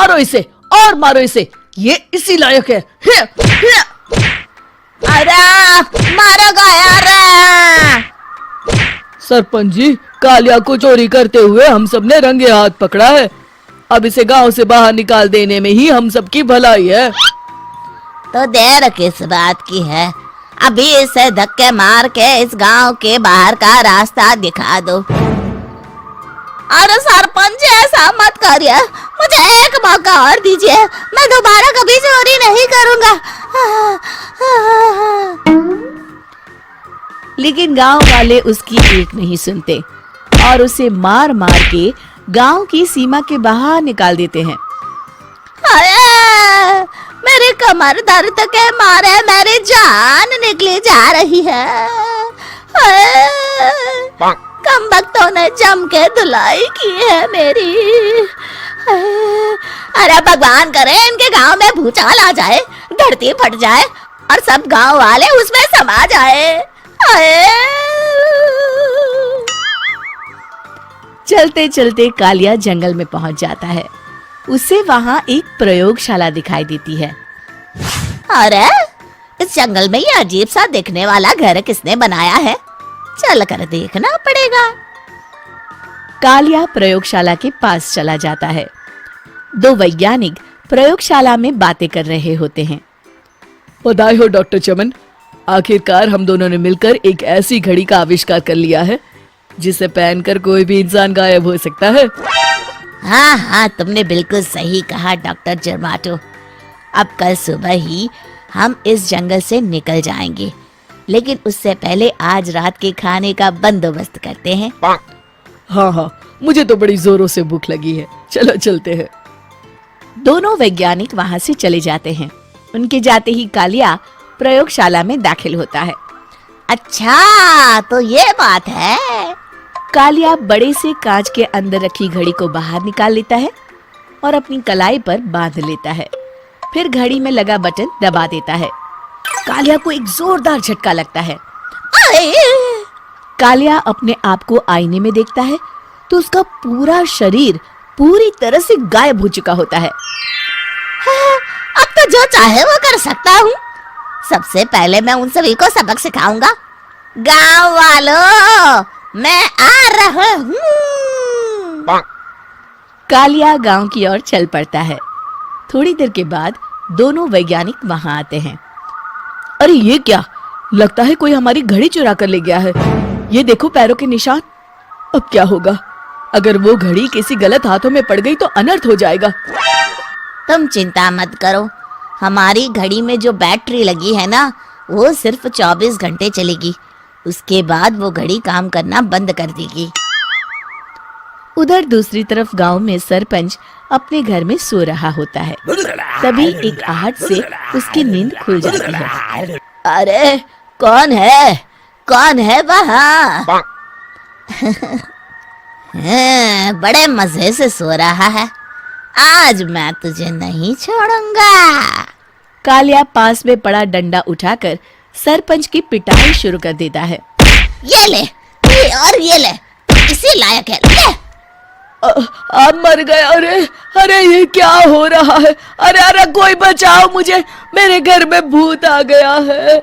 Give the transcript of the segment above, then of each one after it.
मारो इसे और मारो इसे, ये इसी लायक है। अरे मारो यार। सरपंच जी, कालिया को चोरी करते हुए हम सब ने रंगे हाथ पकड़ा है। अब इसे गांव से बाहर निकाल देने में ही हम सबकी भलाई है। तो देर किस बात की है, अभी इसे धक्के मार के इस गांव के बाहर का रास्ता दिखा दो। अरे सरपंच ऐसा मत करिए, मुझे एक मौका और दीजिए, मैं दोबारा कभी चोरी नहीं करूंगा। लेकिन गांव वाले उसकी एक नहीं सुनते और उसे मार मार के गांव की सीमा के बाहर निकाल देते हैं। अरे मेरी कमर दर्द के मारे मेरी जान निकली जा रही है। कमबख्तों ने जम के धुलाई की है मेरी। अरे भगवान करे इनके गांव में भूचाल आ जाए, धरती फट जाए और सब गांव वाले उसमें समा जाए। चलते चलते कालिया जंगल में पहुंच जाता है। उसे वहां एक प्रयोगशाला दिखाई देती है। अरे इस जंगल में ये अजीब सा दिखने वाला घर किसने बनाया है, चल कर देखना पड़ेगा। कालिया प्रयोगशाला के पास चला जाता है। दो वैज्ञानिक प्रयोगशाला में बातें कर रहे होते हैं। बधाई हो डॉक्टर चमन, आखिरकार हम दोनों ने मिलकर एक ऐसी घड़ी का आविष्कार कर लिया है जिसे पहनकर कोई भी इंसान गायब हो सकता है। हाँ हाँ, तुमने बिल्कुल सही कहा डॉक्टर जर्माटो। अब कल सुबह ही हम इस जंगल से निकल जाएंगे, लेकिन उससे पहले आज रात के खाने का बंदोबस्त करते हैं। हाँ, मुझे तो बड़ी जोरों से भूख लगी है, चलो चलते हैं। दोनों वैज्ञानिक वहां से चले जाते हैं। उनके जाते ही कालिया प्रयोगशाला में दाखिल होता है। अच्छा तो ये बात है। कालिया बड़े से कांच के अंदर रखी घड़ी को बाहर निकाल लेता है और अपनी कलाई पर बांध लेता है। फिर घड़ी में लगा बटन दबा देता है। कालिया को एक जोरदार झटका लगता है। कालिया अपने आप को आईने में देखता है तो उसका पूरा शरीर पूरी तरह से गायब हो चुका होता है। अब तो जो चाहे वो कर सकता हूँ। सबसे पहले मैं उन सभी को सबक सिखाऊंगा। गांव वालों, मैं आ रहा हूँ। कालिया गांव की ओर चल पड़ता है। थोड़ी देर के बाद दोनों वैज्ञानिक वहां आते हैं। अरे ये क्या, लगता है कोई हमारी घड़ी चुरा कर ले गया है। ये देखो पैरों के निशान। अब क्या होगा, अगर वो घड़ी किसी गलत हाथों में पड़ गई तो अनर्थ हो जाएगा। तुम चिंता मत करो, हमारी घड़ी में जो बैटरी लगी है ना, वो सिर्फ 24 घंटे चलेगी। उसके बाद वो घड़ी काम करना बंद कर देगी। उधर दूसरी तरफ गांव में सरपंच अपने घर में सो रहा होता है। तभी एक आहट से उसकी नींद खुल जाती है। अरे कौन है वहाँ? बड़े मजे से सो रहा है, आज मैं तुझे नहीं छोड़ूंगा। कालिया पास में पड़ा डंडा उठाकर सरपंच की पिटाई शुरू कर देता है। ये ले, ये ले, इसी लायक है, ले। आप मर गए। अरे ये क्या हो रहा है? अरे कोई बचाओ मुझे, मेरे घर में भूत आ गया है।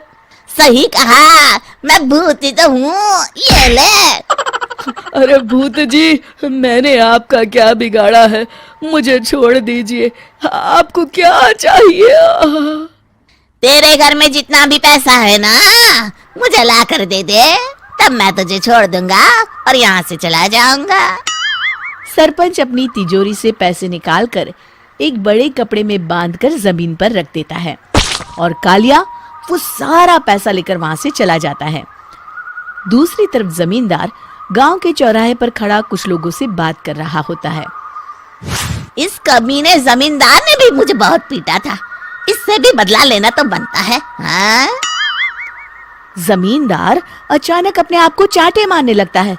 सही कहा, मैं भूत ही तो हूँ, ये ले। अरे भूत जी, मैंने आपका क्या बिगाड़ा है, मुझे छोड़ दीजिए। आपको क्या चाहिए? तेरे घर में जितना भी पैसा है ना, मुझे ला कर दे दे, तब मैं तुझे छोड़ दूंगा और यहाँ से चला जाऊंगा। सरपंच अपनी तिजोरी से पैसे निकालकर एक बड़े कपड़े में बांधकर जमीन पर रख देता है और कालिया वो सारा पैसा लेकर वहां से चला जाता है। दूसरी तरफ जमींदार गांव के चौराहे पर खड़ा कुछ लोगों से बात कर रहा होता है। इस कमीने जमींदार ने भी मुझे बहुत पीटा था, इससे भी बदला लेना तो बनता है। हाँ? जमींदार अचानक अपने आप को चांटे मारने लगता है।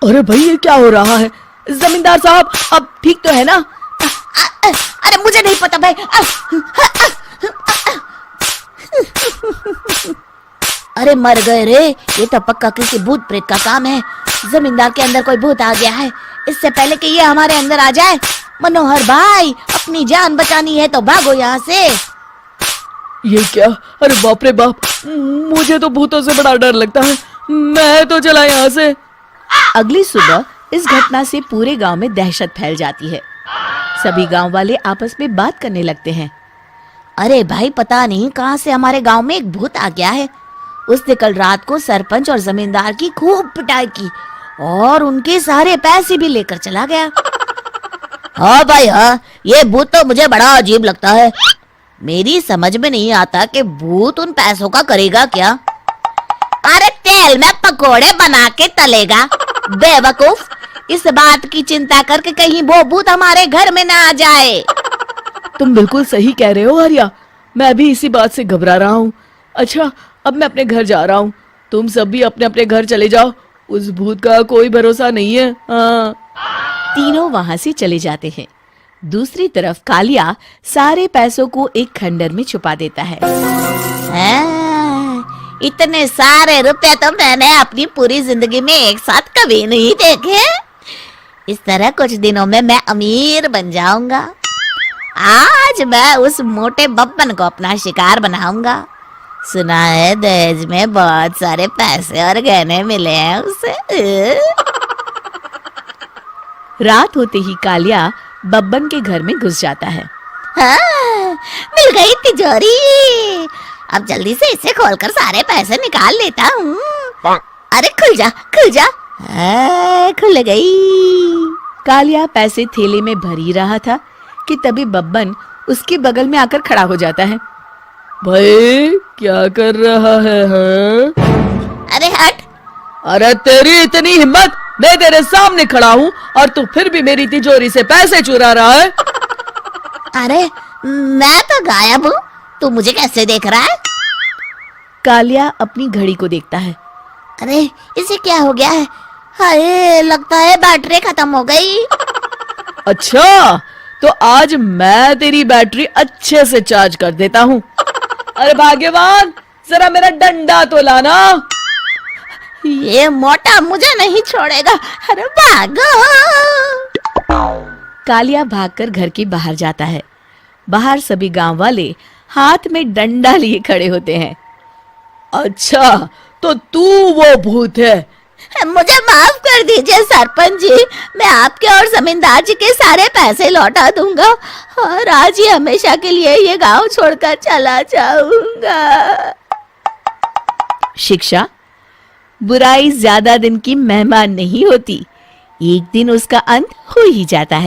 अरे भाई ये क्या हो रहा है? जमींदार साहब, अब ठीक तो है ना? अरे मुझे नहीं पता भाई। अरे मर गए रे, ये तो पक्का किसी भूत प्रेत का काम है। जमींदार के अंदर कोई भूत आ गया है, इससे पहले कि ये हमारे अंदर आ जाए। मनोहर भाई, अपनी जान बचानी है तो भागो यहाँ से। ये क्या? अरे बाप रे बाप, मुझे तो भूतों से बड़ा डर लगता है। मैं तो चला यहाँ से। अगली सुबह इस घटना से पूरे गांव में दहशत फैल जाती है। सभी गांव वाले आपस में बात करने लगते हैं। अरे भाई, पता नहीं कहाँ से हमारे गांव में एक भूत आ गया है। उसने कल रात को सरपंच और जमींदार की खूब पिटाई की और उनके सारे पैसे भी लेकर चला गया। हाँ भाई हाँ, ये भूत तो मुझे बड़ा अजीब लगता है। मेरी समझ में नहीं आता कि भूत उन पैसों का करेगा क्या। अरे तेल में पकोड़े बना के तलेगा बेवकूफ। इस बात की चिंता करके कहीं वो भूत हमारे घर में ना आ जाए। तुम बिल्कुल सही कह रहे हो आर्या, मैं भी इसी बात से घबरा रहा हूँ। अच्छा, अब मैं अपने घर जा रहा हूँ। तुम सब भी अपने अपने घर चले जाओ। उस भूत का कोई भरोसा नहीं है। हाँ। तीनों वहां से चले जाते हैं। दूसरी तरफ कालिया सारे पैसों को एक खंडर में छुपा देता है। इतने सारे रुपए तो मैंने अपनी पूरी जिंदगी में एक साथ कभी नहीं देखे। इस तरह कुछ दिनों में मैं अमीर बन जाऊंगा। आज मैं उस मोटे बब्बन को अपना शिकार बनाऊंगा। सुना है दहेज में बहुत सारे पैसे और गहने मिले हैं उसे। रात होते ही कालिया बब्बन के घर में घुस जाता है। हाँ, मिल गई तिजोरी। अब जल्दी से इसे खोलकर सारे पैसे निकाल लेता हूँ। अरे खुल जा खुल जा। खुल गई। कालिया पैसे थैले में भर ही रहा था कि तभी बब्बन उसके बगल में आकर खड़ा हो जाता है। भाई क्या कर रहा है? हाँ? अरे हट। अरे तेरी इतनी हिम्मत! मैं तेरे सामने खड़ा हूँ और तू फिर भी मेरी तिजोरी से पैसे चुरा रहा है। अरे मैं तो गायब हूँ, तू मुझे कैसे देख रहा है? कालिया अपनी घड़ी को देखता है। अरे इसे क्या हो गया है? हाय, लगता है बैटरी खत्म हो गई। अच्छा, तो आज मैं तेरी बैटरी अच्छे से चार्ज कर देता हूँ। अरे भाग्यवान, जरा मेरा डंडा तो लाना। ये मोटा मुझे नहीं छोड़ेगा। अरे भागो। कालिया भागकर घर के बाहर जाता है। बाहर सभी गांव वाले हाथ में डंडा लिए खड़े होते हैं। अच्छा, तो तू वो भूत है? मुझे माफ कर दीजिए सरपंच जी, मैं आपके और जमींदार जी के सारे पैसे लौटा दूंगा और आज ही हमेशा के लिए ये गांव छोड़कर चला जाऊंगा। शिक्षा: बुराई ज्यादा दिन की मेहमान नहीं होती, एक दिन उसका अंत हो ही जाता है।